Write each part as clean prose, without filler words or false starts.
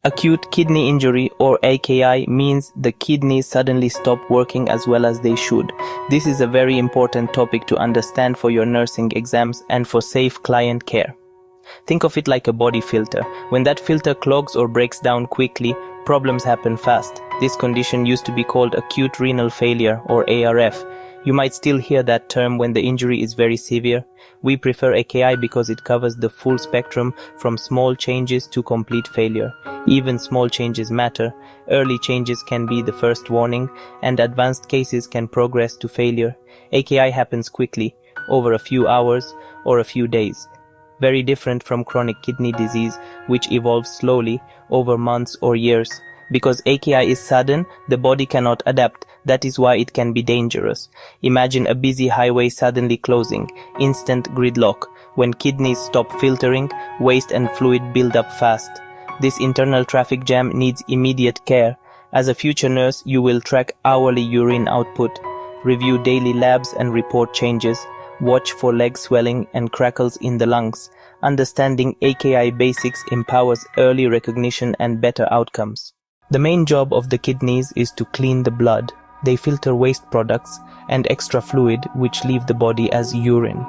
Acute kidney injury, or AKI, means the kidneys suddenly stop working as well as they should. This is a very important topic to understand for your nursing exams and for safe client care. Think of it like a body filter. When that filter clogs or breaks down quickly, problems happen fast. This condition used to be called acute renal failure, or ARF. You might still hear that term when the injury is very severe. We prefer AKI because it covers the full spectrum from small changes to complete failure. Even small changes matter. Early changes can be the first warning, and advanced cases can progress to failure. AKI happens quickly, over a few hours or a few days. Very different from chronic kidney disease, which evolves slowly over months or years. Because AKI is sudden, the body cannot adapt. That is why it can be dangerous. Imagine a busy highway suddenly closing, instant gridlock. When kidneys stop filtering, waste and fluid build up fast. This internal traffic jam needs immediate care. As a future nurse, you will track hourly urine output, review daily labs and report changes, watch for leg swelling and crackles in the lungs. Understanding AKI basics empowers early recognition and better outcomes. The main job of the kidneys is to clean the blood. They filter waste products and extra fluid which leave the body as urine.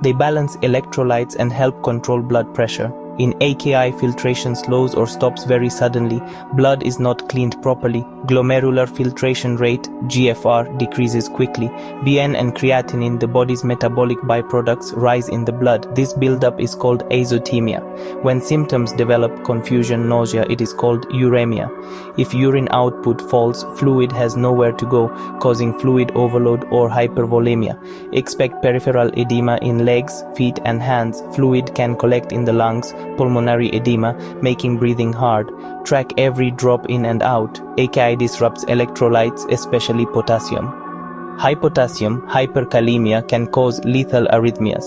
They balance electrolytes and help control blood pressure. In AKI, filtration slows or stops very suddenly. Blood is not cleaned properly. Glomerular filtration rate, GFR, decreases quickly. BN and creatinine, the body's metabolic byproducts, rise in the blood. This buildup is called azotemia. When symptoms develop, confusion, nausea, it is called uremia. If urine output falls, fluid has nowhere to go, causing fluid overload or hypervolemia. Expect peripheral edema in legs, feet and hands. Fluid can collect in the lungs, pulmonary edema, making breathing hard. Track every drop in and out. AKI disrupts electrolytes, especially potassium. High potassium, hyperkalemia, can cause lethal arrhythmias.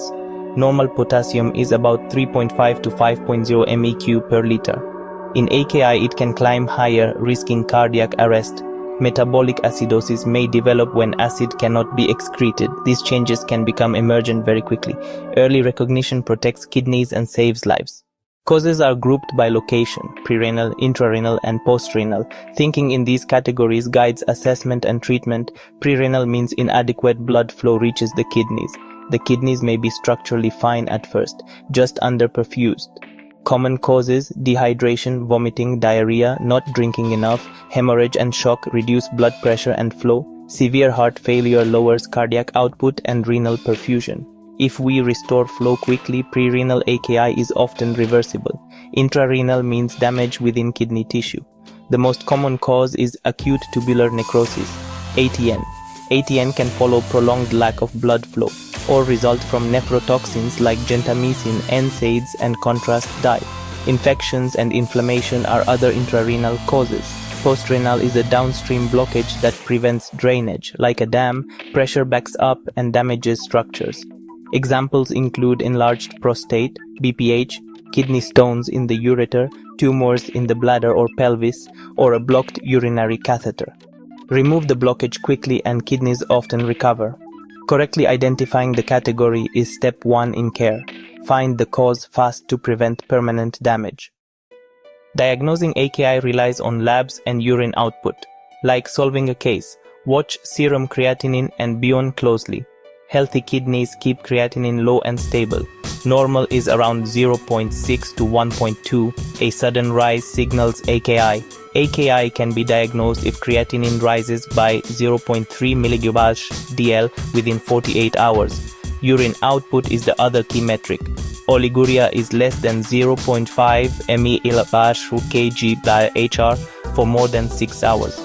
Normal potassium is about 3.5 to 5.0 MEq per liter. In AKI, it can climb higher, risking cardiac arrest. Metabolic acidosis may develop when acid cannot be excreted. These changes can become emergent very quickly. Early recognition protects kidneys and saves lives. Causes are grouped by location: prerenal, intrarenal, and postrenal. Thinking in these categories guides assessment and treatment. Prerenal means inadequate blood flow reaches the kidneys. The kidneys may be structurally fine at first, just underperfused. Common causes: dehydration, vomiting, diarrhea, not drinking enough, hemorrhage and shock reduce blood pressure and flow. Severe heart failure lowers cardiac output and renal perfusion. If we restore flow quickly, prerenal AKI is often reversible. Intrarenal means damage within kidney tissue. The most common cause is acute tubular necrosis, ATN. ATN can follow prolonged lack of blood flow or result from nephrotoxins like gentamicin, NSAIDs, and contrast dye. Infections and inflammation are other intrarenal causes. Postrenal is a downstream blockage that prevents drainage. Like a dam, pressure backs up and damages structures. Examples include enlarged prostate, BPH, kidney stones in the ureter, tumors in the bladder or pelvis, or a blocked urinary catheter. Remove the blockage quickly and kidneys often recover. Correctly identifying the category is step 1 in care. Find the cause fast to prevent permanent damage. Diagnosing AKI relies on labs and urine output. Like solving a case, watch serum creatinine and BN closely. Healthy kidneys keep creatinine low and stable. Normal is around 0.6 to 1.2. A sudden rise signals AKI. AKI can be diagnosed if creatinine rises by 0.3 mg/dl within 48 hours. Urine output is the other key metric. Oliguria is less than 0.5 ml/kg/hr for more than 6 hours.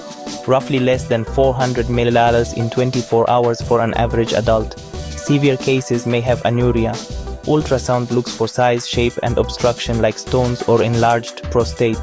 Roughly less than 400 milliliters in 24 hours for an average adult. Severe cases may have anuria. Ultrasound looks for size, shape, and obstruction like stones or enlarged prostate.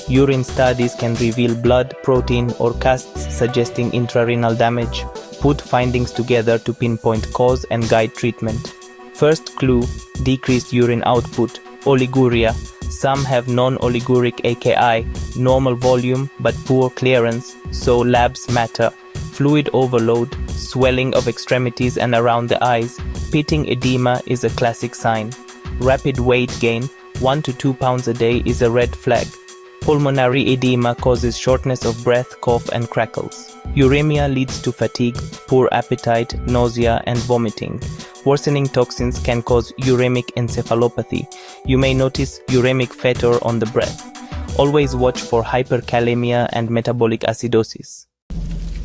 Urine studies can reveal blood, protein, or casts suggesting intrarenal damage. Put findings together to pinpoint cause and guide treatment. First clue: decreased urine output, oliguria. Some have non-oliguric AKI, normal volume but poor clearance, so labs matter. Fluid overload, swelling of extremities and around the eyes, pitting edema is a classic sign. Rapid weight gain, 1 to 2 pounds a day, is a red flag. Pulmonary edema causes shortness of breath, cough, and crackles. Uremia leads to fatigue, poor appetite, nausea, and vomiting. Worsening toxins can cause uremic encephalopathy. You may notice uremic fetor on the breath. Always watch for hyperkalemia and metabolic acidosis.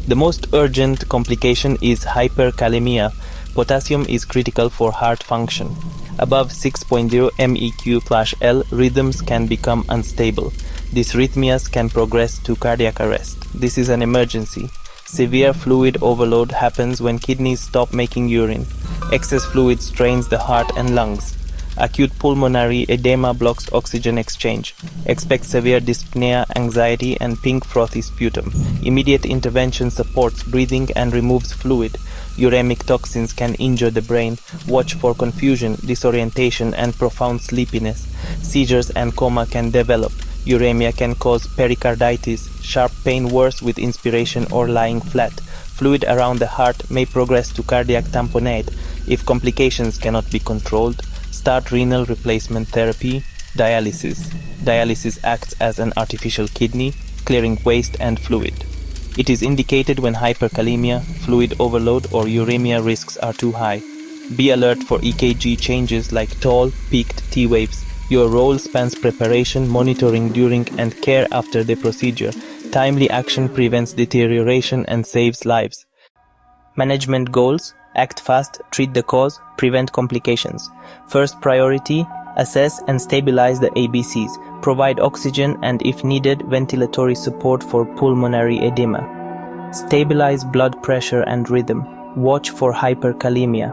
The most urgent complication is hyperkalemia. Potassium is critical for heart function. Above 6.0 MEq/L, rhythms can become unstable. Dysrhythmias can progress to cardiac arrest. This is an emergency. Severe fluid overload happens when kidneys stop making urine. Excess fluid strains the heart and lungs. Acute pulmonary edema blocks oxygen exchange. Expect severe dyspnea, anxiety, and pink frothy sputum. Immediate intervention supports breathing and removes fluid. Uremic toxins can injure the brain. Watch for confusion, disorientation, and profound sleepiness. Seizures and coma can develop. Uremia can cause pericarditis, sharp pain worse with inspiration or lying flat. Fluid around the heart may progress to cardiac tamponade. If complications cannot be controlled, start renal replacement therapy, dialysis. Dialysis acts as an artificial kidney, clearing waste and fluid. It is indicated when hyperkalemia, fluid overload, or uremia risks are too high. Be alert for EKG changes like tall, peaked T waves. Your role spans preparation, monitoring during, and care after the procedure. Timely action prevents deterioration and saves lives. Management goals: act fast, treat the cause, prevent complications. First priority: assess and stabilize the ABCs. Provide oxygen and, if needed, ventilatory support for pulmonary edema. Stabilize blood pressure and rhythm. Watch for hyperkalemia.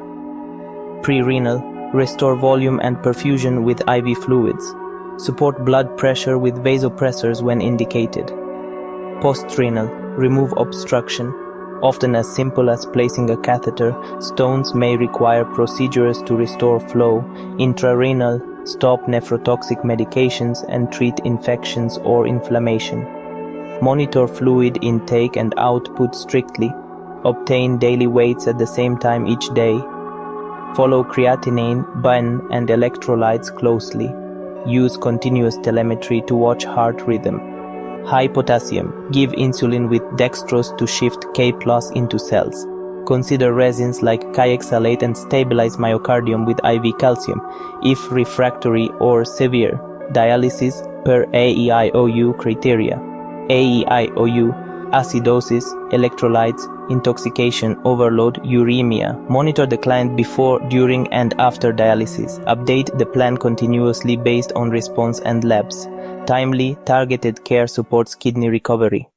Pre-renal: restore volume and perfusion with IV fluids. Support blood pressure with vasopressors when indicated. Post-renal: remove obstruction. Often as simple as placing a catheter, stones may require procedures to restore flow. Intrarenal: stop nephrotoxic medications and treat infections or inflammation. Monitor fluid intake and output strictly. Obtain daily weights at the same time each day. Follow creatinine, BUN, and electrolytes closely. Use continuous telemetry to watch heart rhythm. High potassium: give insulin with dextrose to shift K+ into cells. Consider resins like kayexalate and stabilize myocardium with IV calcium. If refractory or severe, dialysis per AEIOU criteria. AEIOU: acidosis, electrolytes, intoxication, overload, uremia. Monitor the client before, during, and after dialysis. Update the plan continuously based on response and labs. Timely, targeted care supports kidney recovery.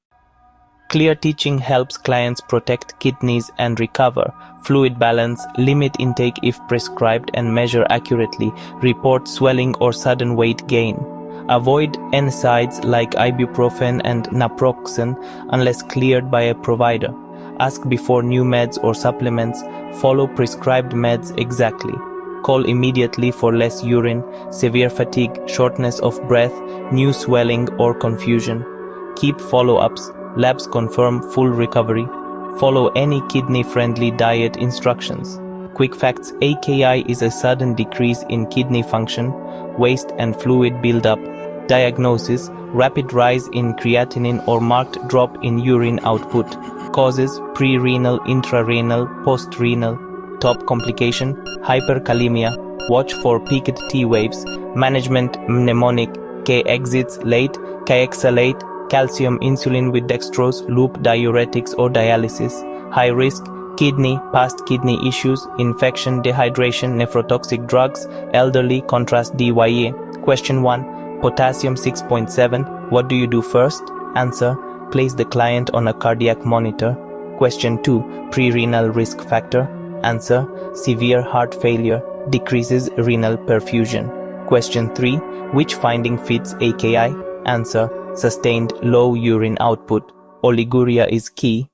Clear teaching helps clients protect kidneys and recover. Fluid balance: limit intake if prescribed and measure accurately. Report swelling or sudden weight gain. Avoid NSAIDs like ibuprofen and naproxen unless cleared by a provider. Ask before new meds or supplements. Follow prescribed meds exactly. Call immediately for less urine, severe fatigue, shortness of breath, new swelling, or confusion. Keep follow-ups. Labs confirm full recovery. Follow any kidney-friendly diet instructions. Quick facts: AKI is a sudden decrease in kidney function, waste and fluid buildup. Diagnosis: rapid rise in creatinine or marked drop in urine output. Causes: pre-renal, intrarenal, post-renal. Top complication: hyperkalemia. Watch for peaked T waves. Management: mnemonic: K exits late, kayexalate, calcium, insulin with dextrose, loop diuretics or dialysis. High risk: kidney, past kidney issues, infection, dehydration, nephrotoxic drugs. Elderly, contrast DYA. Question 1. Potassium 6.7. What do you do first? Answer: place the client on a cardiac monitor. Question 2. Pre-renal risk factor. Answer: severe heart failure, decreases renal perfusion. Question 3. Which finding fits AKI? Answer: sustained low urine output. Oliguria is key.